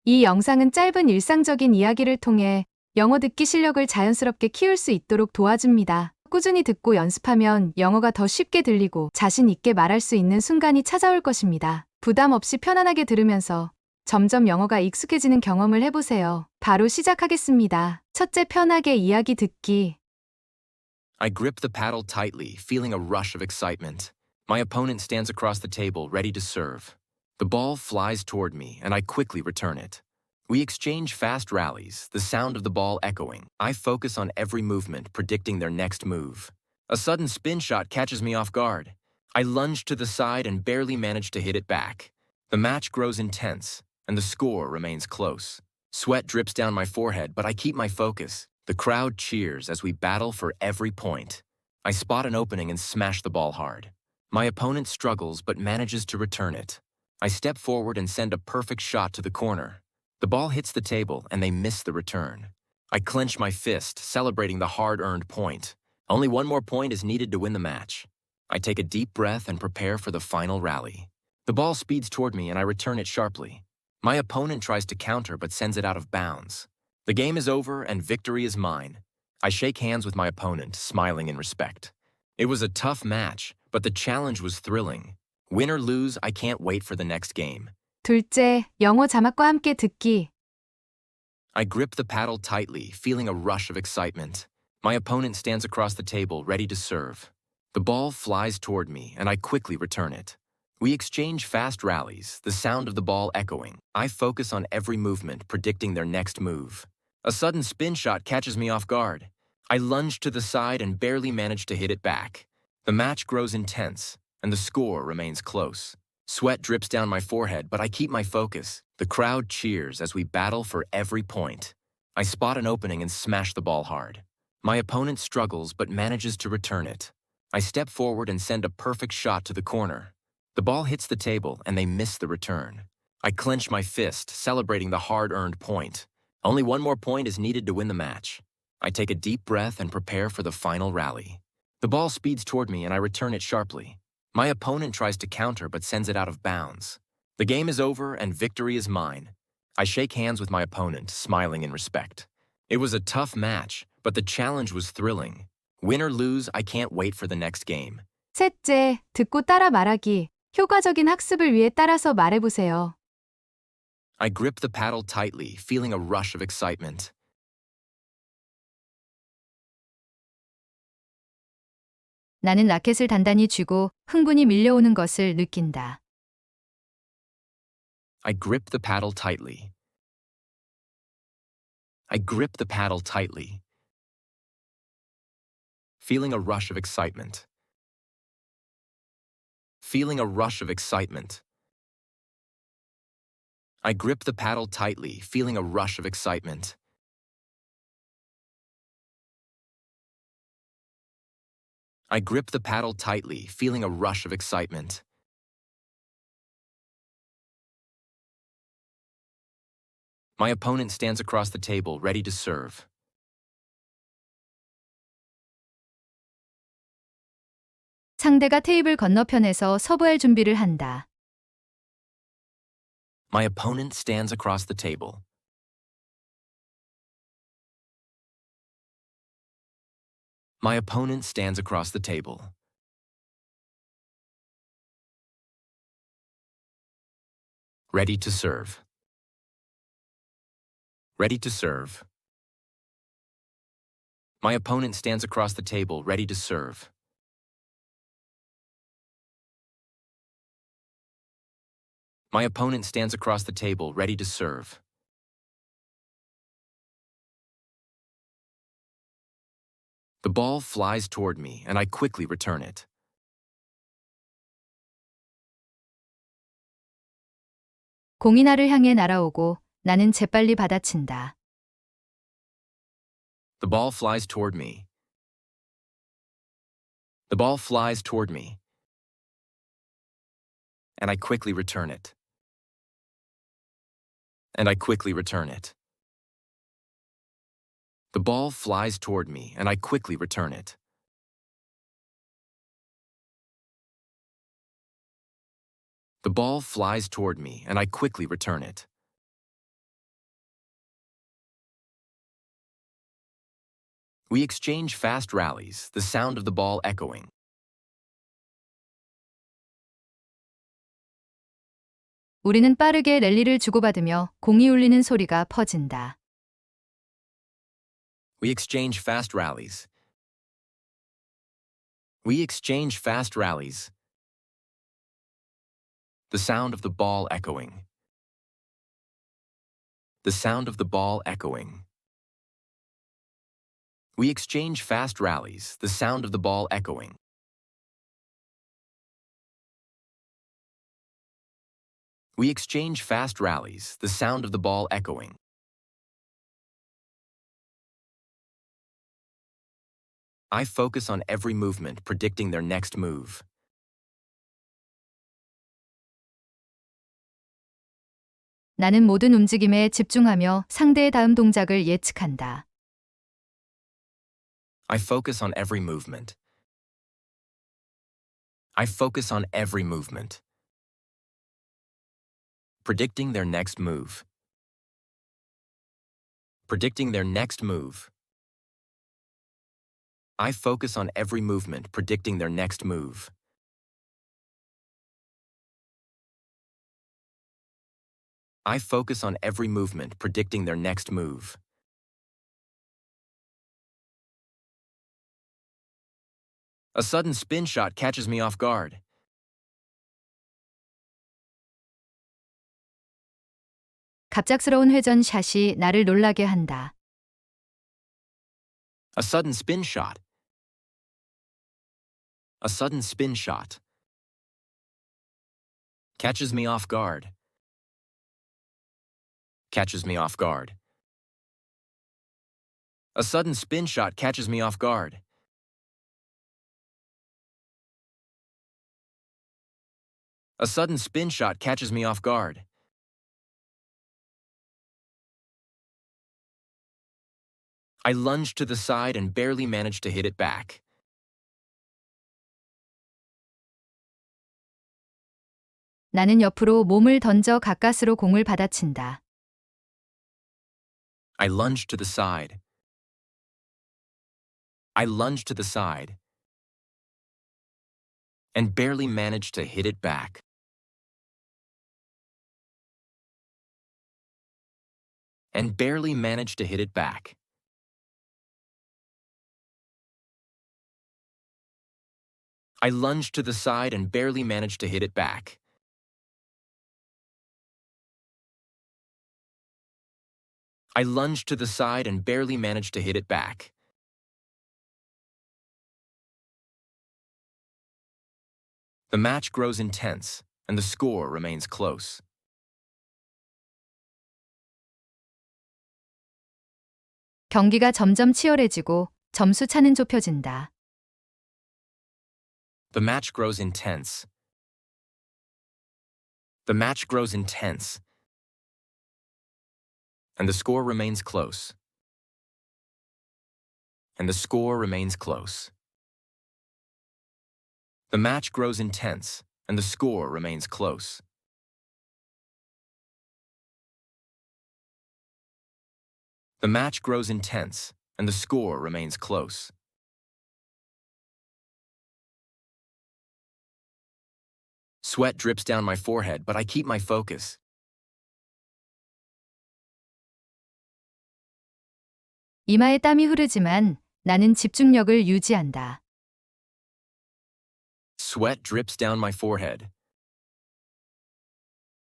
이 영상은 짧은 일상적인 이야기를 통해 영어 듣기 실력을 자연스럽게 키울 수 있도록 도와줍니다. 꾸준히 듣고 연습하면 영어가 더 쉽게 들리고 자신 있게 말할 수 있는 순간이 찾아올 것입니다. 부담 없이 편안하게 들으면서 점점 영어가 익숙해지는 경험을 해보세요. 바로 시작하겠습니다. 첫째, 편하게 이야기 듣기. I grip the paddle tightly, feeling a rush of excitement. My opponent stands across the table, ready to serve. The ball flies toward me, and I quickly return it. We exchange fast rallies, the sound of the ball echoing. I focus on every movement, predicting their next move. A sudden spin shot catches me off guard. I lunge to the side and barely manage to hit it back. The match grows intense, and the score remains close. Sweat drips down my forehead, but I keep my focus. The crowd cheers as we battle for every point. I spot an opening and smash the ball hard. My opponent struggles but manages to return it. I step forward and send a perfect shot to the corner. The ball hits the table and they miss the return. I clench my fist, celebrating the hard-earned point. Only one more point is needed to win the match. I take a deep breath and prepare for the final rally. The ball speeds toward me and I return it sharply. My opponent tries to counter but sends it out of bounds. The game is over and victory is mine. I shake hands with my opponent, smiling in respect. It was a tough match, but the challenge was thrilling. Win or lose, I can't wait for the next game. 둘째, 영어 자막과 함께 듣기. I grip the paddle tightly, feeling a rush of excitement. My opponent stands across the table, ready to serve. The ball flies toward me, and I quickly return it. We exchange fast rallies, the sound of the ball echoing. I focus on every movement, predicting their next move. A sudden spin shot catches me off guard. I lunge to the side and barely manage to hit it back. The match grows intense, and the score remains close. Sweat drips down my forehead, but I keep my focus. The crowd cheers as we battle for every point. I spot an opening and smash the ball hard. My opponent struggles but manages to return it. I step forward and send a perfect shot to the corner. The ball hits the table and they miss the return. I clench my fist, celebrating the hard-earned point. Only one more point is needed to win the match. I take a deep breath and prepare for the final rally. The ball speeds toward me and I return it sharply. My opponent tries to counter but sends it out of bounds. The game is over and victory is mine. I shake hands with my opponent, smiling in respect. It was a tough match, but the challenge was thrilling. Win or lose, I can't wait for the next game. 셋째, 듣고 따라 말하기. 효과적인 학습을 위해 따라서 말해보세요. I grip the paddle tightly, feeling a rush of excitement. 나는 라켓을 단단히 쥐고 흥분이 밀려오는 것을 느낀다. I grip the paddle tightly. I grip the paddle tightly, feeling a rush of excitement. Feeling a rush of excitement. I grip the paddle tightly, feeling a rush of excitement. I grip the paddle tightly, feeling a rush of excitement. My opponent stands across the table, ready to serve. 상대가 테이블 건너편에서 서브할 준비를 한다. My opponent stands across the table. My opponent stands across the table. Ready to serve. Ready to serve. My opponent stands across the table, ready to serve. My opponent stands across the table, ready to serve. The ball flies toward me, and I quickly return it. 공이 나를 향해 날아오고 나는 재빨리 받아친다. The ball flies toward me. The ball flies toward me, and I quickly return it. And I quickly return it. The ball flies toward me, and I quickly return it. The ball flies toward me, and I quickly return it. We exchange fast rallies, the sound of the ball echoing. 우리는 빠르게 랠리를 주고받으며 공이 울리는 소리가 퍼진다. We exchange fast rallies. We exchange fast rallies. The sound of the ball echoing. The sound of the ball echoing. We exchange fast rallies, the sound of the ball echoing. We exchange fast rallies, the sound of the ball echoing. I focus on every movement, predicting their next move. 나는 모든 움직임에 집중하며 상대의 다음 동작을 예측한다. I focus on every movement. I focus on every movement. Predicting their next move. Predicting their next move. I focus on every movement, predicting their next move. I focus on every movement, predicting their next move. A sudden spin shot catches me off guard. 갑작스러운 회전샷이 나를 놀라게 한다. A sudden spin shot. A sudden spin shot. Catches me off guard. Catches me off guard. A sudden spin shot catches me off guard. A sudden spin shot catches me off guard. I lunged to the side and barely managed to hit it back. 나는 옆으로 몸을 던져 가까스로 공을 받아친다. I lunged to the side. I lunged to the side and barely managed to hit it back. And barely managed to hit it back. I lunged to the side and barely managed to hit it back. I lunged to the side and barely managed to hit it back. The match grows intense, and the score remains close. 경기가 점점 치열해지고 점수 차는 좁혀진다. The match grows intense. The match grows intense, and the score remains close. And the score remains close. The match grows intense, and the score remains close. The match grows intense, and the score remains close. Sweat drips down my forehead, but I keep my focus. 이마에 땀이 흐르지만 나는 집중력을 유지한다. Sweat drips down my forehead.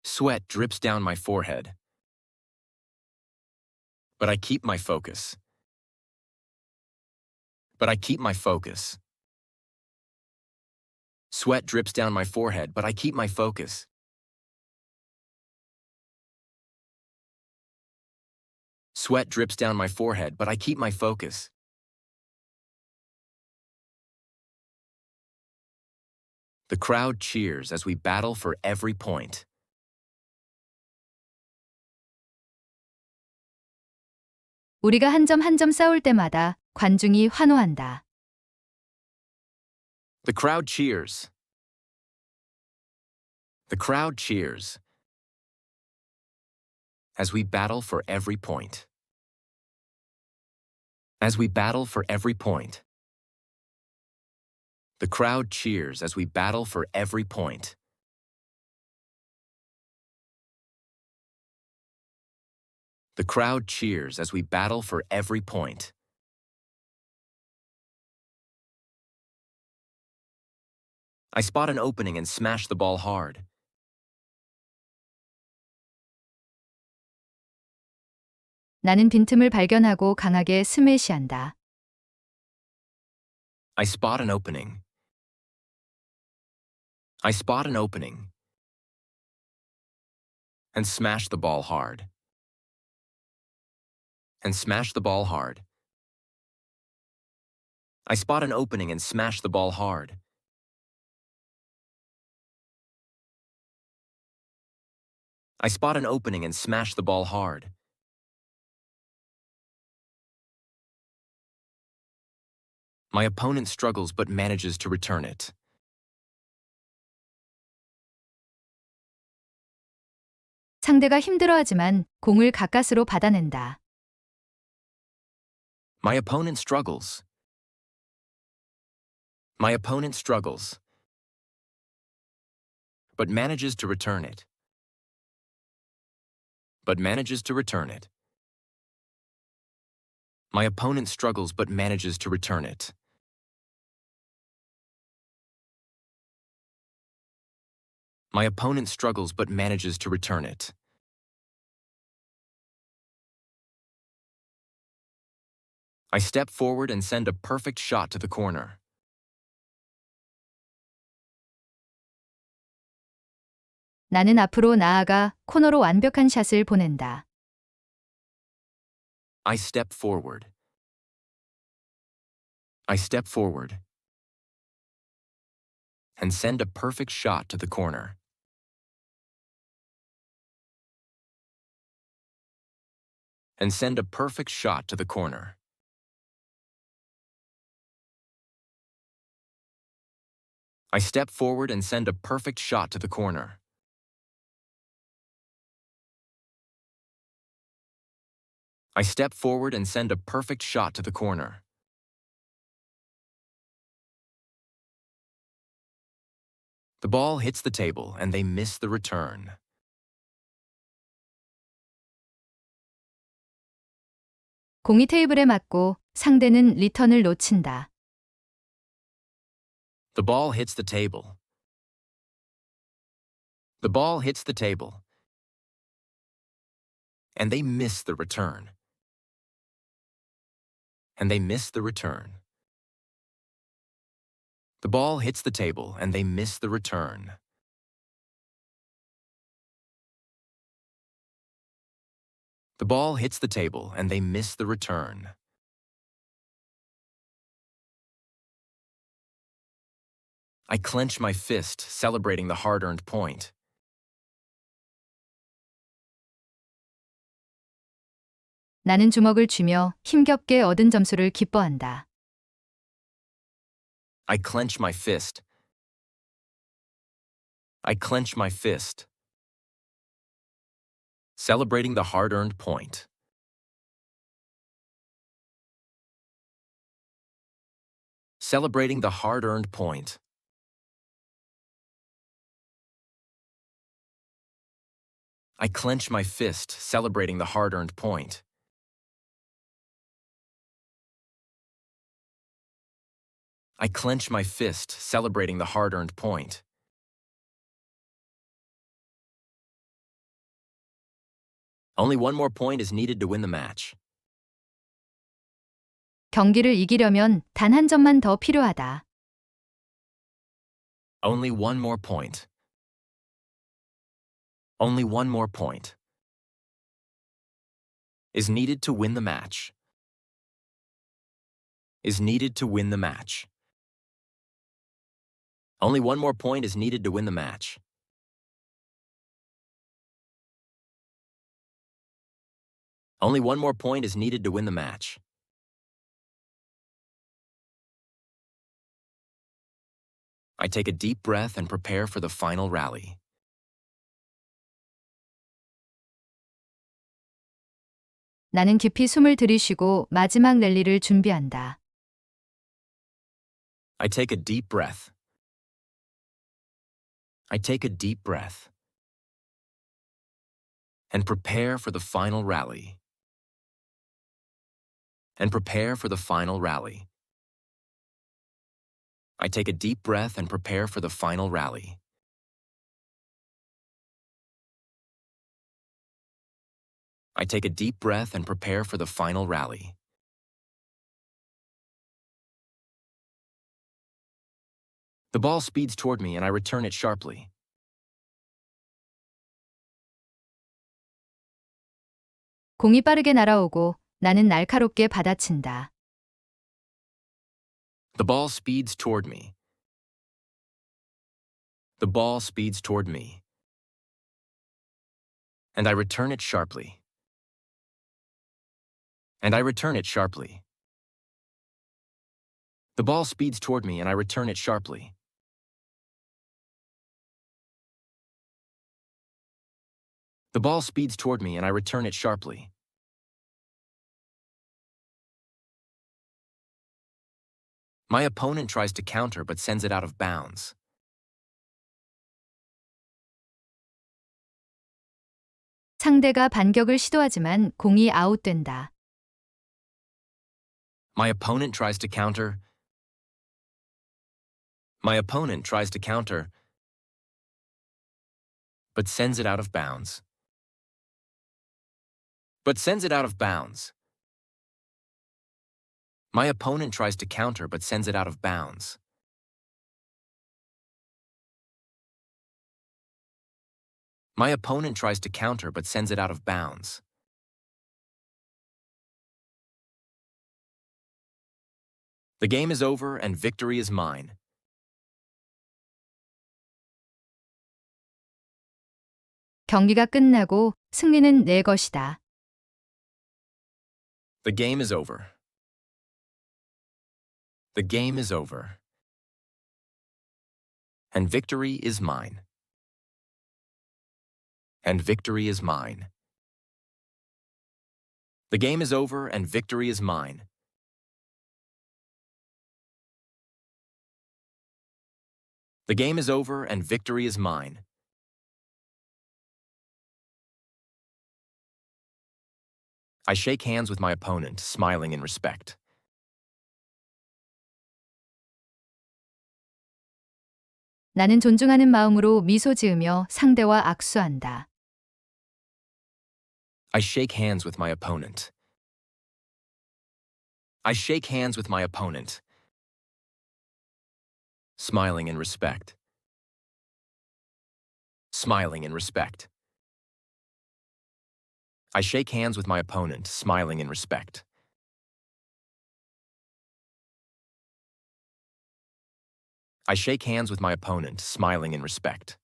Sweat drips down my forehead. But I keep my focus. But I keep my focus. Sweat drips down my forehead, but I keep my focus. Sweat drips down my forehead, but I keep my focus. The crowd cheers as we battle for every point. 우리가 한 점 한 점 싸울 때마다 관중이 환호한다. The crowd cheers. The crowd cheers as we battle for every point. as we battle for every point. The crowd cheers as we battle for every point. The crowd cheers as we battle for every point. I spot an opening and smash the ball hard. 나는 빈틈을 발견하고 강하게 스매시한다. I spot an opening. I spot an opening and smash the ball hard. And smash the ball hard. I spot an opening and smash the ball hard. I spot an opening and smash the ball hard. My opponent struggles but manages to return it. 상대가 힘들어하지만 공을 가까스로 받아낸다. My opponent struggles. My opponent struggles, but manages to return it. But manages to return it. My opponent struggles but manages to return it. My opponent struggles but manages to return it. I step forward and send a perfect shot to the corner. 나는 앞으로 나아가 코너로 완벽한 샷을 보낸다. I step forward. I step forward and send a perfect shot to the corner. And send a perfect shot to the corner. I step forward and send a perfect shot to the corner. I step forward and send a perfect shot to the corner. The ball hits the table and they miss the return. 공이 테이블에 맞고 상대는 리턴을 놓친다. The ball hits the table. The ball hits the table and they miss the return. And they miss the return. The ball hits the table and they miss the return. The ball hits the table and they miss the return. I clench my fist, celebrating the hard-earned point. 나는 주먹을 쥐며 힘겹게 얻은 점수를 기뻐한다. I clench my fist. I clench my fist, celebrating the hard-earned point. Celebrating the hard-earned point. I clench my fist, celebrating the hard-earned point. I clench my fist, celebrating the hard-earned point. Only one more point is needed to win the match. 경기를 이기려면 단 한 점만 더 필요하다. Only one more point. Only one more point is needed to win the match. Is needed to win the match. Only one more point is needed to win the match. Only one more point is needed to win the match. I take a deep breath and prepare for the final rally. 나는 깊이 숨을 들이쉬고 마지막 랠리를 준비한다. I take a deep breath. I take a deep breath. And prepare for the final rally. And prepare for the final rally. I take a deep breath and prepare for the final rally. I take a deep breath and prepare for the final rally. The ball speeds toward me and I return it sharply. 공이 빠르게 날아오고 나는 날카롭게 받아친다. The ball speeds toward me. The ball speeds toward me. And I return it sharply. And I return it sharply. The ball speeds toward me and I return it sharply. The ball speeds toward me and I return it sharply. My opponent tries to counter but sends it out of bounds. 상대가 반격을 시도하지만 공이 아웃된다. My opponent tries to counter. My opponent tries to counter, but sends it out of bounds. But sends it out of bounds. My opponent tries to counter but sends it out of bounds. My opponent tries to counter but sends it out of bounds. The game is over and victory is mine. 경기가 끝나고 승리는 내 것이다. The game is over. The game is over. And victory is mine. And victory is mine. The game is over and victory is mine. The game is over and victory is mine. I shake hands with my opponent, smiling in respect. 나는 존중하는 마음으로 미소 지으며 상대와 악수한다. I shake hands with my opponent. I shake hands with my opponent, smiling in respect. Smiling in respect. I shake hands with my opponent, smiling in respect. I shake hands with my opponent, smiling in respect.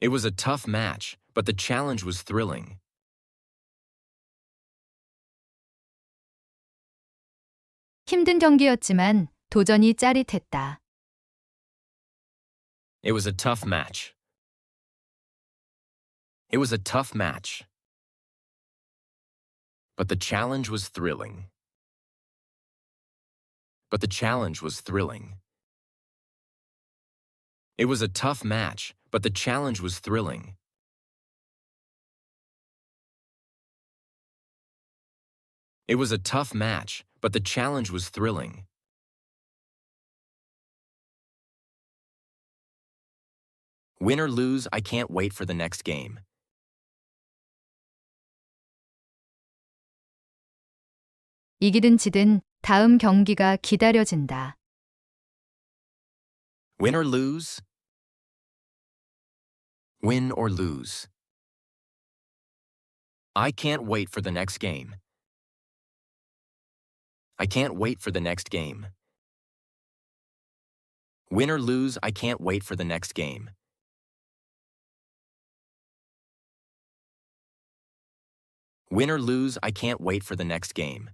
It was a tough match, but the challenge was thrilling. 힘든 경기였지만 도전이 짜릿했다. It was a tough match. It was a tough match. But the challenge was thrilling. But the challenge was thrilling. It was a tough match, but the challenge was thrilling. It was a tough match, but the challenge was thrilling. Win or lose, I can't wait for the next game. 이기든 지든 다음 경기가 기다려진다. Win or lose? Win or lose. I can't wait for the next game. I can't wait for the next game. Win or lose, I can't wait for the next game. Win or lose, I can't wait for the next game.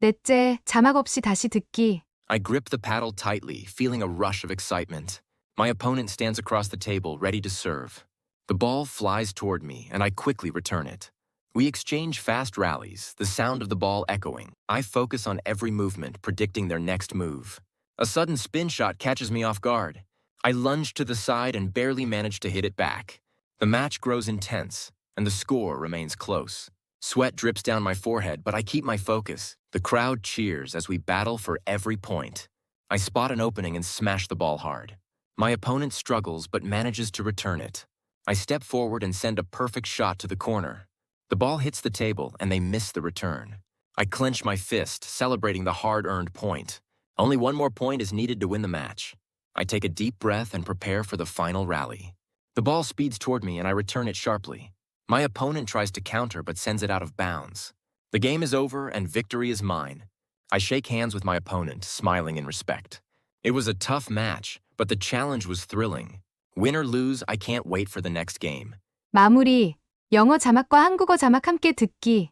넷째, 자막 없이 다시 듣기. I grip the paddle tightly, feeling a rush of excitement. My opponent stands across the table, ready to serve. The ball flies toward me, and I quickly return it. We exchange fast rallies, the sound of the ball echoing. I focus on every movement, predicting their next move. A sudden spin shot catches me off guard. I lunge to the side and barely manage to hit it back. The match grows intense, and the score remains close. Sweat drips down my forehead, but I keep my focus. The crowd cheers as we battle for every point. I spot an opening and smash the ball hard. My opponent struggles but manages to return it. I step forward and send a perfect shot to the corner. The ball hits the table and they miss the return. I clench my fist, celebrating the hard-earned point. Only one more point is needed to win the match. I take a deep breath and prepare for the final rally. The ball speeds toward me and I return it sharply. My opponent tries to counter but sends it out of bounds. The game is over and victory is mine. I shake hands with my opponent, smiling in respect. It was a tough match, but the challenge was thrilling. Win or lose, I can't wait for the next game. 마무리. 영어 자막과 한국어 자막 함께 듣기.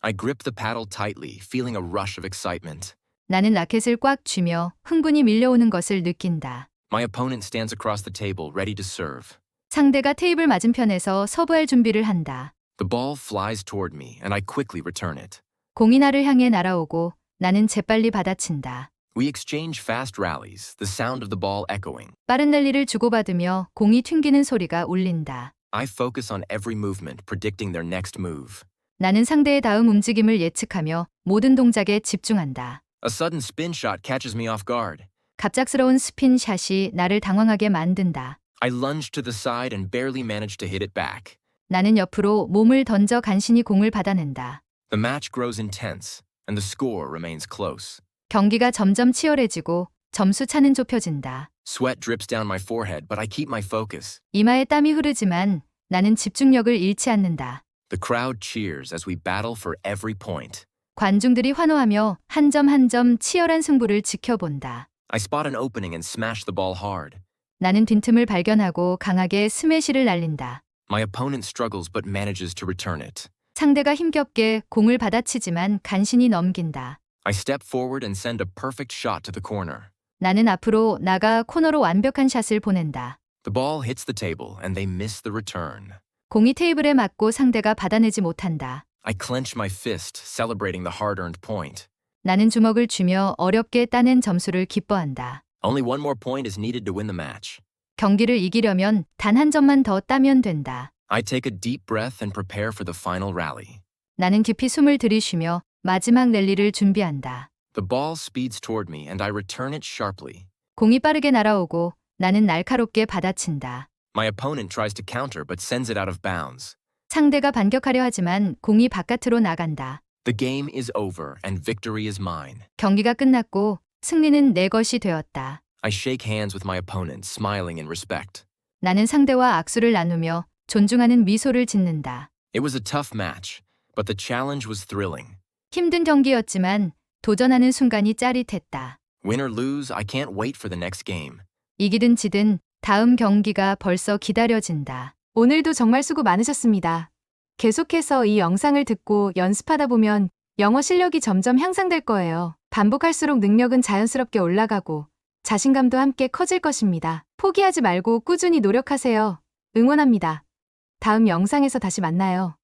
I grip the paddle tightly, feeling a rush of excitement. 나는 라켓을 꽉 쥐며 흥분이 밀려오는 것을 느낀다. My opponent stands across the table, ready to serve. 상대가 테이블 맞은편에서 서브할 준비를 한다. The ball flies toward me, and I quickly return it. 공이 나를 향해 날아오고 나는 재빨리 받아친다. We exchange fast rallies, the sound of the ball echoing. 빠른 랠리를 주고받으며 공이 튕기는 소리가 울린다. I focus on every movement, predicting their next move. 나는 상대의 다음 움직임을 예측하며 모든 동작에 집중한다. A sudden spin shot catches me off guard. 갑작스러운 스핀샷이 나를 당황하게 만든다. I lunge to the side and barely manage to hit it back. 나는 옆으로 몸을 던져 간신히 공을 받아낸다. The match grows intense, and the score remains close. 경기가 점점 치열해지고 점수 차는 좁혀진다. Sweat drips down my forehead, but I keep my focus. 이마에 땀이 흐르지만 나는 집중력을 잃지 않는다. The crowd cheers as we battle for every point. 관중들이 환호하며 한 점 한 점 치열한 승부를 지켜본다. I spot an opening and smash the ball hard. 나는 빈틈을 발견하고 강하게 스매시를 날린다. My opponent struggles but manages to return it. 상대가 힘겹게 공을 받아치지만 간신히 넘긴다. I step forward and send a perfect shot to the corner. 나는 앞으로 나가 코너로 완벽한 샷을 보낸다. The ball hits the table and they miss the return. 공이 테이블에 맞고 상대가 받아내지 못한다. I clench my fist, celebrating the hard-earned point. 나는 주먹을 쥐며 어렵게 따낸 점수를 기뻐한다. Only one more point is needed to win the match. 경기를 이기려면 단 한 점만 더 따면 된다. I take a deep breath and prepare for the final rally. 나는 깊이 숨을 들이쉬며 마지막 랠리를 준비한다. The ball speeds toward me and I return it sharply. 공이 빠르게 날아오고 나는 날카롭게 받아친다. My opponent tries to counter but sends it out of bounds. 상대가 반격하려 하지만 공이 바깥으로 나간다. The game is over and victory is mine. 경기가 끝났고 승리는 내 것이 되었다. I shake hands with my opponent, smiling in respect. 나는 상대와 악수를 나누며 존중하는 미소를 짓는다. It was a tough match, but the challenge was thrilling. 힘든 경기였지만 도전하는 순간이 짜릿했다. Win or lose, I can't wait for the next game. 이기든 지든 다음 경기가 벌써 기다려진다. 오늘도 정말 수고 많으셨습니다. 계속해서 이 영상을 듣고 연습하다 보면 영어 실력이 점점 향상될 거예요. 반복할수록 능력은 자연스럽게 올라가고 자신감도 함께 커질 것입니다. 포기하지 말고 꾸준히 노력하세요. 응원합니다. 다음 영상에서 다시 만나요.